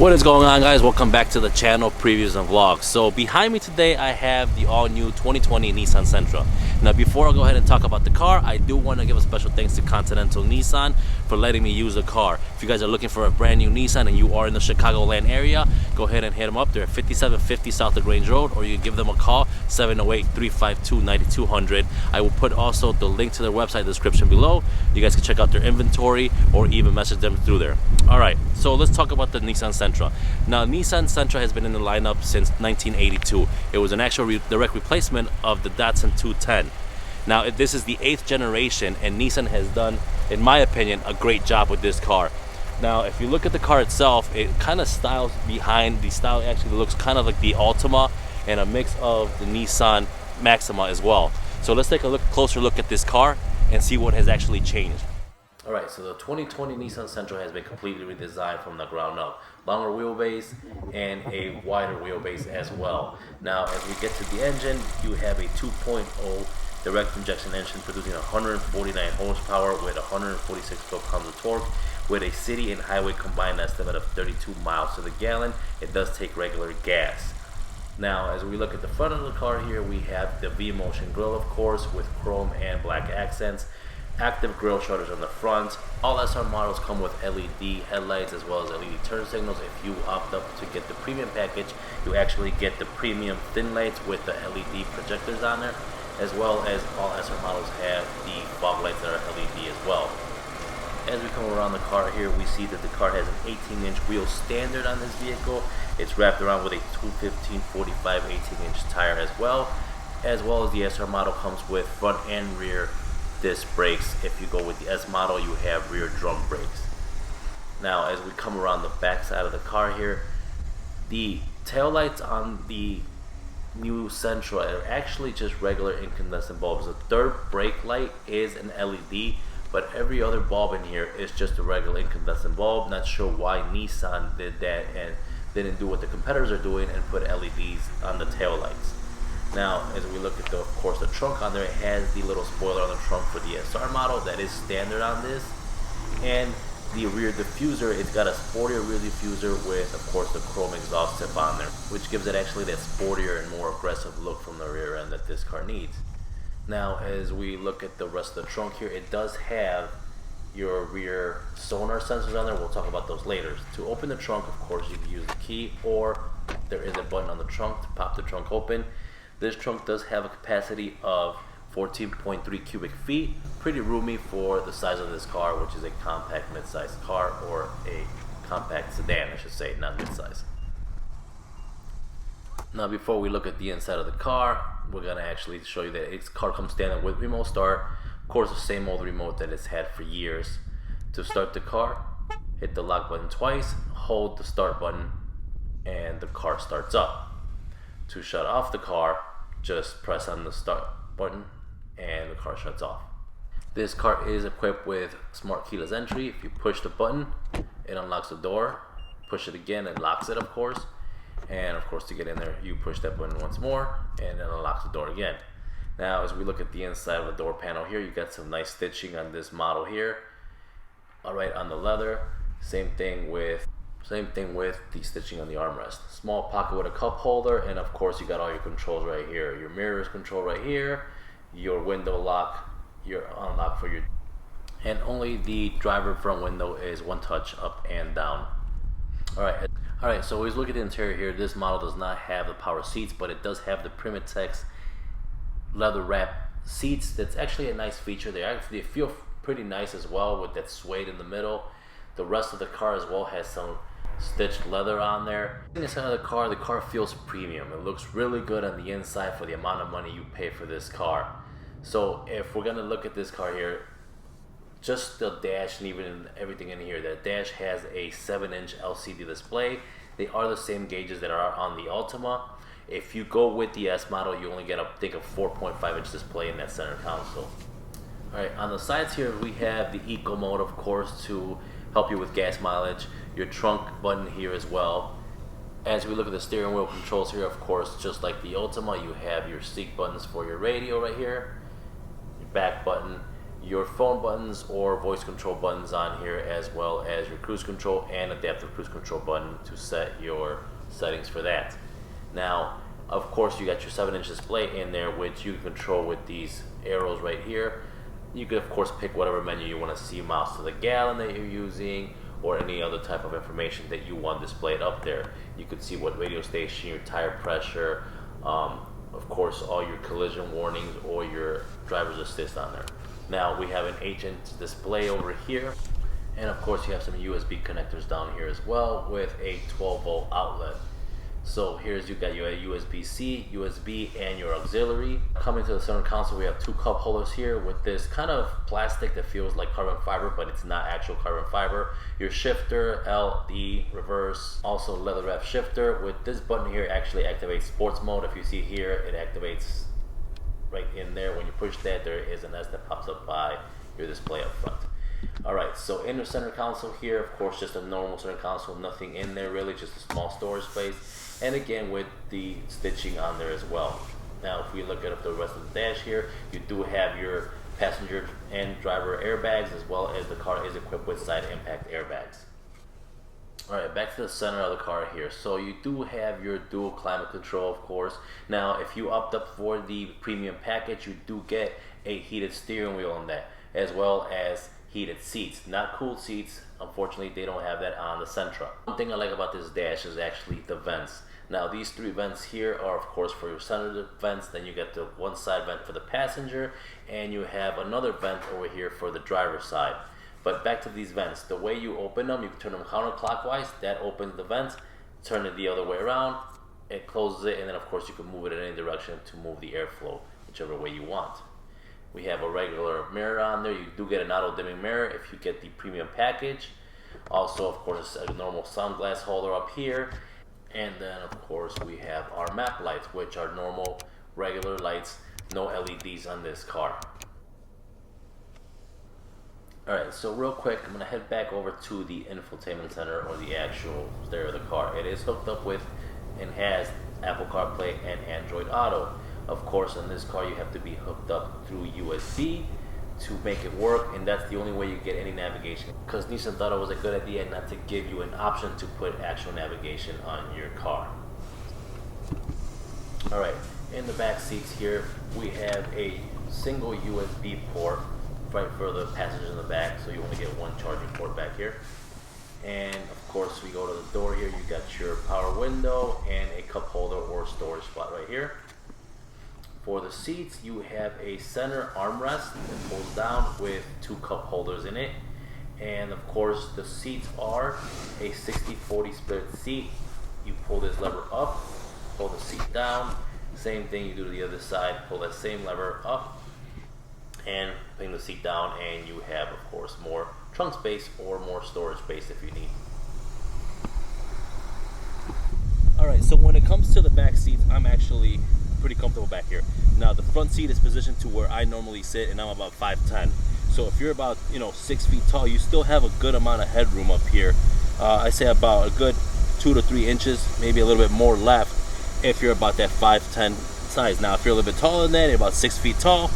What is going on, guys? Welcome back to the channel, previews and vlogs. So behind me today I have the all-new 2020 Nissan Sentra. Now before I go ahead and talk about the car, I do want to give a special thanks to Continental Nissan for letting me use the car. If you guys are looking for a brand new Nissan and you are in the Chicagoland area, go ahead and hit them up. They're at 5750 South Lagrange Road, or you can give them a call, 708-352-9200. I will put also the link to their website description below. You guys can check out their inventory or even message them through there. Alright, so let's talk about the Nissan Sentra. Now, Nissan Sentra has been in the lineup since 1982. It was an actual direct replacement of the Datsun 210. Now, this is the 8th generation, and Nissan has done, in my opinion, a great job with this car. Now, if you look at the car itself, it kind of styles behind. The style actually looks kind of like the Altima and a mix of the Nissan Maxima as well. So let's take a closer look at this car and see what has actually changed. Alright, so the 2020 Nissan Sentra has been completely redesigned from the ground up. Longer wheelbase and a wider wheelbase as well. Now, as we get to the engine, you have a 2.0 direct injection engine producing 149 horsepower with 146 foot-pounds of torque, with a city and highway combined estimate of 32 miles to the gallon. It does take regular gas. Now, as we look at the front of the car here, we have the V-Motion grille, of course, with chrome and black accents. Active grille shutters on the front. All SR models come with LED headlights as well as LED turn signals. If you opt up to get the premium package, you actually get the premium thin lights with the LED projectors on there, as well as all SR models have the fog lights that are LED as well. As we come around the car here, we see that the car has an 18-inch wheel standard on this vehicle. It's wrapped around with a 215/45 18-inch tire as well as the SR model comes with front and rear disc brakes. If you go with the S model, you have rear drum brakes. Now, as we come around the back side of the car here, the tail lights on the new Sentra are actually just regular incandescent bulbs. The third brake light is an LED, but every other bulb in here is just a regular incandescent bulb. Not sure why Nissan did that and didn't do what the competitors are doing and put LEDs on the tail lights. Now, as we look at of course the trunk on there, it has the little spoiler on the trunk for the SR model that is standard on this, and the rear diffuser, it's got a sportier rear diffuser with, of course, the chrome exhaust tip on there, which gives it actually that sportier and more aggressive look from the rear end that this car needs. Now, as we look at the rest of the trunk here, it does have your rear sonar sensors on there. We'll talk about those later. To open the trunk, of course, you can use the key, or there is a button on the trunk to pop the trunk open. This trunk does have a capacity of 14.3 cubic feet. Pretty roomy for the size of this car, which is a compact mid-size car, or a compact sedan, I should say, not mid-size. Now, before we look at the inside of the car, we're going to actually show you that its car comes standard with remote start. Of course, the same old remote that it's had for years. To start the car, hit the lock button twice, hold the start button, and the car starts up. To shut off the car, just press on the start button and the car shuts off. This car is equipped with smart keyless entry. If you push the button, it unlocks the door. Push it again, it locks it, of course. And of course, to get in there, you push that button once more and it unlocks the door again. Now, as we look at the inside of the door panel here, you got some nice stitching on this model here. Alright, on the leather, same thing with the stitching on the armrest. Small pocket with a cup holder, and of course you got all your controls right here. Your mirrors control right here, your window lock, your unlock for your, and only the driver front window is one touch up and down. Alright, so as we look at the interior here, this model does not have the power seats, but it does have the Primitex leather wrap seats. That's actually a nice feature. They feel pretty nice as well with that suede in the middle. The rest of the car as well has some stitched leather on there. Inside of the car feels premium. It looks really good on the inside for the amount of money you pay for this car. So if we're gonna look at this car here, just the dash and even everything in here, the dash has a 7-inch LCD display. They are the same gauges that are on the Altima. If you go with the S model, you only get a 4.5-inch display in that center console. Alright, on the sides here we have the Eco mode, of course, to help you with gas mileage. Your trunk button here as well. As we look at the steering wheel controls here, of course, just like the Altima, you have your seat buttons for your radio right here, your back button, your phone buttons or voice control buttons on here, as well as your cruise control and adaptive cruise control button to set your settings for that. Now, of course, you got your 7-inch display in there, which you control with these arrows right here. You could, of course, pick whatever menu you want to see, miles to the gallon that you're using, or any other type of information that you want displayed up there. You could see what radio station, your tire pressure, of course, all your collision warnings or your driver's assist on there. Now we have an 8-inch display over here, and of course you have some USB connectors down here as well with a 12-volt outlet. So here's, you got your USB-C, USB, and your auxiliary. Coming to the center console, we have 2 cup holders here with this kind of plastic that feels like carbon fiber, but it's not actual carbon fiber. Your shifter, L, D, reverse, also leather wrap shifter. With this button here, actually activates sports mode. If you see here, it activates right in there. When you push that, there is an S that pops up by your display up front. Alright, so in the center console here, of course, just a normal center console, nothing in there really, just a small storage space. And again, with the stitching on there as well. Now, if we look at the rest of the dash here, you do have your passenger and driver airbags, as well as the car is equipped with side impact airbags. Alright, back to the center of the car here. So you do have your dual climate control, of course. Now, if you opt up for the premium package, you do get a heated steering wheel on that, as well as heated seats. Not cooled seats. Unfortunately, they don't have that on the Sentra. One thing I like about this dash is actually the vents. Now, these 3 vents here are, of course, for your center vents. Then you get the one side vent for the passenger, and you have another vent over here for the driver's side. But back to these vents, the way you open them, you can turn them counterclockwise. That opens the vents. Turn it the other way around, it closes it, and then of course you can move it in any direction to move the airflow, whichever way you want. We have a regular mirror on there. You do get an auto dimming mirror if you get the premium package. Also, of course, a normal sunglass holder up here. And then, of course, we have our map lights, which are normal, regular lights, no LEDs on this car. Alright, so real quick, I'm going to head back over to the infotainment center, or the actual stereo of the car. It is hooked up with and has Apple CarPlay and Android Auto. Of course, on this car, you have to be hooked up through USB to make it work, and that's the only way you get any navigation, because Nissan thought it was a good idea not to give you an option to put actual navigation on your car. Alright, in the back seats here, we have a single USB port right for the passengers in the back, so you only get one charging port back here. And of course, we go to the door here, you got your power window and a cup holder or storage spot right here. For the seats, you have a center armrest that pulls down with 2 cup holders in it. And of course, the seats are a 60-40 split seat. You pull this lever up, pull the seat down. Same thing you do to the other side, pull that same lever up and bring the seat down, and you have, of course, more trunk space or more storage space if you need. Alright, so when it comes to the back seats, I'm actually pretty comfortable back here. Now, the front seat is positioned to where I normally sit, and I'm about 5'10". So if you're about 6 feet tall, you still have a good amount of headroom up here. I say about a good 2 to 3 inches, maybe a little bit more left if you're about that 5'10" size. Now, if you're a little bit taller than that, you're about 6 feet tall,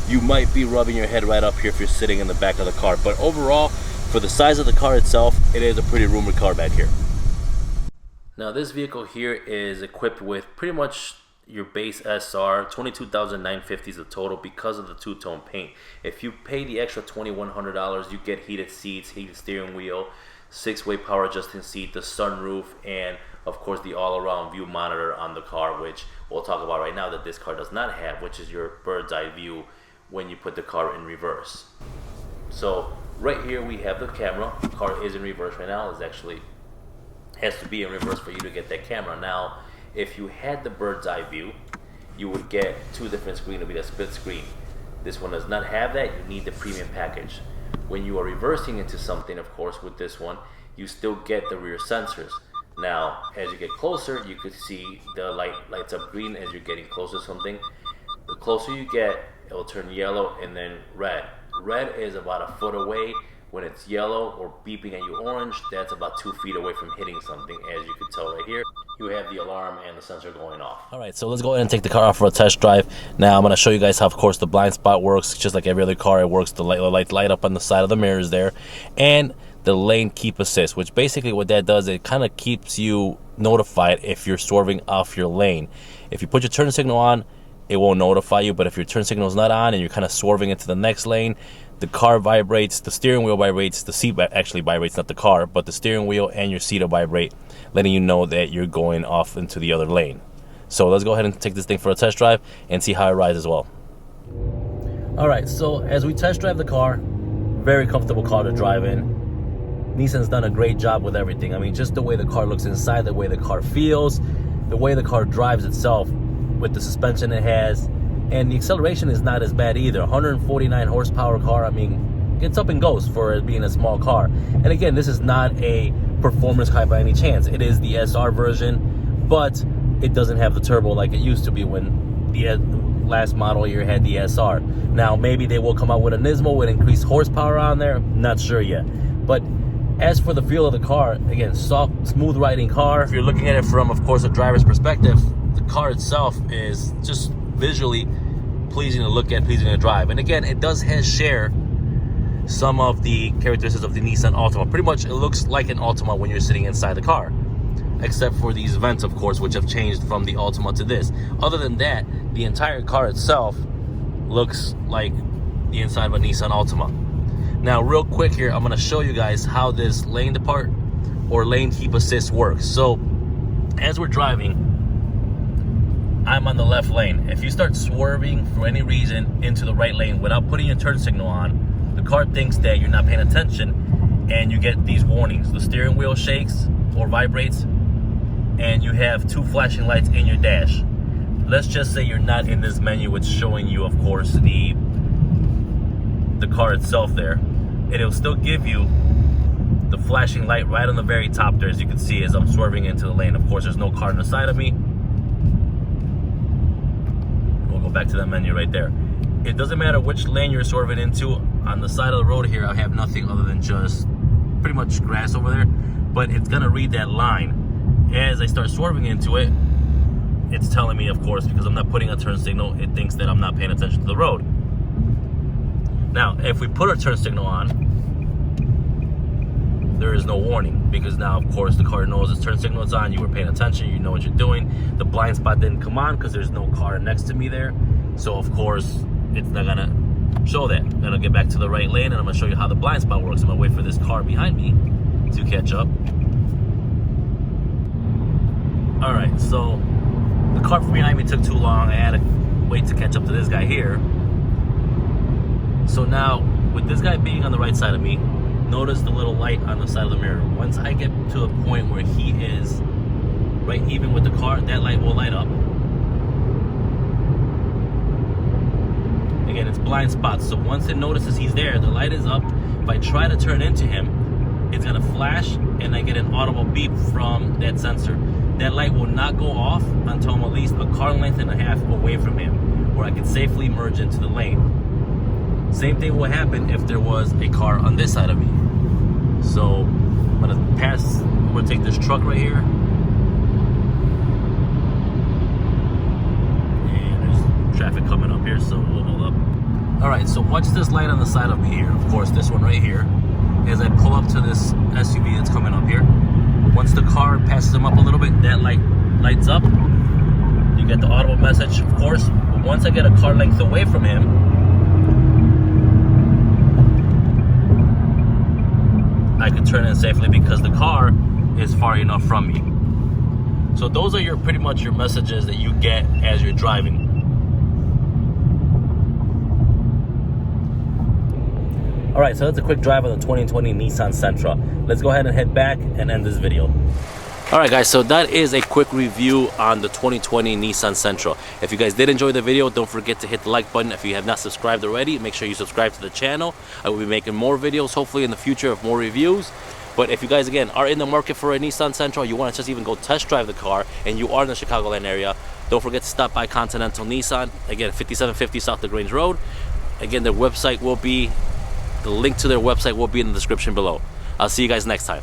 you might be rubbing your head right up here if you're sitting in the back of the car. But overall, for the size of the car itself, it is a pretty roomy car back here. Now, this vehicle here is equipped with pretty much your base SR. $22,950 is the total because of the two-tone paint. If you pay the extra $2,100, you get heated seats, heated steering wheel, 6-way power adjusting seat, the sunroof, and of course the all-around view monitor on the car, which we'll talk about right now that this car does not have, which is your bird's eye view when you put the car in reverse. So right here we have the camera. The car is in reverse right now. It actually has to be in reverse for you to get that camera. Now, if you had the bird's eye view, you would get 2 different screens. It would be a split screen. This one does not have that. You need the premium package. When you are reversing into something, of course, with this one, you still get the rear sensors. Now, as you get closer, you could see the lights up green as you're getting closer to something. The closer you get, it will turn yellow and then red. Red is about a foot away, When it's yellow or beeping at you orange, that's about 2 feet away from hitting something, as you can tell right here. You have the alarm and the sensor going off. All right, so let's go ahead and take the car off for a test drive. Now I'm going to show you guys how, of course, the blind spot works. Just like every other car, it works. The lights light up on the side of the mirrors there, and the lane keep assist, which basically what that does, it kind of keeps you notified if you're swerving off your lane. If you put your turn signal on, it won't notify you, but if your turn signal is not on and you're kind of swerving into the next lane, the car vibrates, the steering wheel vibrates, the seat actually vibrates, not the car, but the steering wheel and your seat will vibrate, letting you know that you're going off into the other lane. So let's go ahead and take this thing for a test drive and see how it rides as well. All right, so as we test drive the car, very comfortable car to drive in. Nissan's done a great job with everything. I mean, just the way the car looks inside, the way the car feels, the way the car drives itself with the suspension it has, and the acceleration is not as bad either. 149 horsepower car, I mean, gets up and goes for it being a small car. And again, this is not a performance car by any chance. It is the SR version, but it doesn't have the turbo like it used to be when the last model year had the SR. Now, maybe they will come out with a Nismo with increased horsepower on there, not sure yet. But as for the feel of the car, again, soft, smooth riding car. If you're looking at it from, of course, a driver's perspective, the car itself is just visually pleasing to look at, pleasing to drive. And again, it does share some of the characteristics of the Nissan Altima. Pretty much it looks like an Altima when you're sitting inside the car, except for these vents, of course, which have changed from the Altima to this. Other than that, the entire car itself looks like the inside of a Nissan Altima. Now, real quick here, I'm going to show you guys how this lane depart or lane keep assist works. So as we're driving, I'm on the left lane. If you start swerving for any reason into the right lane without putting your turn signal on, the car thinks that you're not paying attention, and you get these warnings. The steering wheel shakes or vibrates, and you have 2 flashing lights in your dash. Let's just say you're not in this menu. It's showing you, of course, the car itself there. It'll still give you the flashing light right on the very top there, as you can see, as I'm swerving into the lane. Of course, there's no car on the side of me. Go back to that menu right there. It doesn't matter which lane you're swerving into. On the side of the road here, I have nothing other than just pretty much grass over there, but it's gonna read that line. As I start swerving into it, it's telling me, of course, because I'm not putting a turn signal, it thinks that I'm not paying attention to the road. Now, if we put our turn signal on, there is no warning, because now, of course, the car knows its turn signal is on, you were paying attention, you know what you're doing. The blind spot didn't come on because there's no car next to me there. So, of course, it's not gonna show that. I'm gonna get back to the right lane, and I'm gonna show you how the blind spot works. I'm gonna wait for this car behind me to catch up. All right, so the car from behind me took too long. I had to wait to catch up to this guy here. So now, with this guy being on the right side of me, notice the little light on the side of the mirror. Once I get to a point where he is right even with the car, that light will light up. Again, it's blind spots, so once it notices he's there, the light is up. If I try to turn into him, it's gonna flash, and I get an audible beep from that sensor. That light will not go off until I'm at least a car length and a half away from him, where I can safely merge into the lane. Same thing will happen if there was a car on this side of me. So I'm gonna take this truck right here. And there's traffic coming up here, so we'll hold up. All right, so watch this light on the side of me here. Of course, this one right here. As I pull up to this SUV that's coming up here, once the car passes them up a little bit, that light lights up. You get the audible message, of course. But once I get a car length away from him, I can turn in safely because the car is far enough from me. So those are pretty much your messages that you get as you're driving. All right, so that's a quick drive of the 2020 Nissan Sentra. Let's go ahead and head back and end this video. All right, guys, so that is a quick review on the 2020 Nissan Sentra. If you guys did enjoy the video, don't forget to hit the like button. If you have not subscribed already, make sure you subscribe to the channel. I will be making more videos, hopefully in the future, of more reviews. But if you guys, again, are in the market for a Nissan Sentra, you want to just even go test drive the car, and you are in the Chicagoland area, don't forget to stop by Continental Nissan. Again, 5750 South Lagrange Road. Again, their website will be The link to their website will be in the description below. I'll see you guys next time.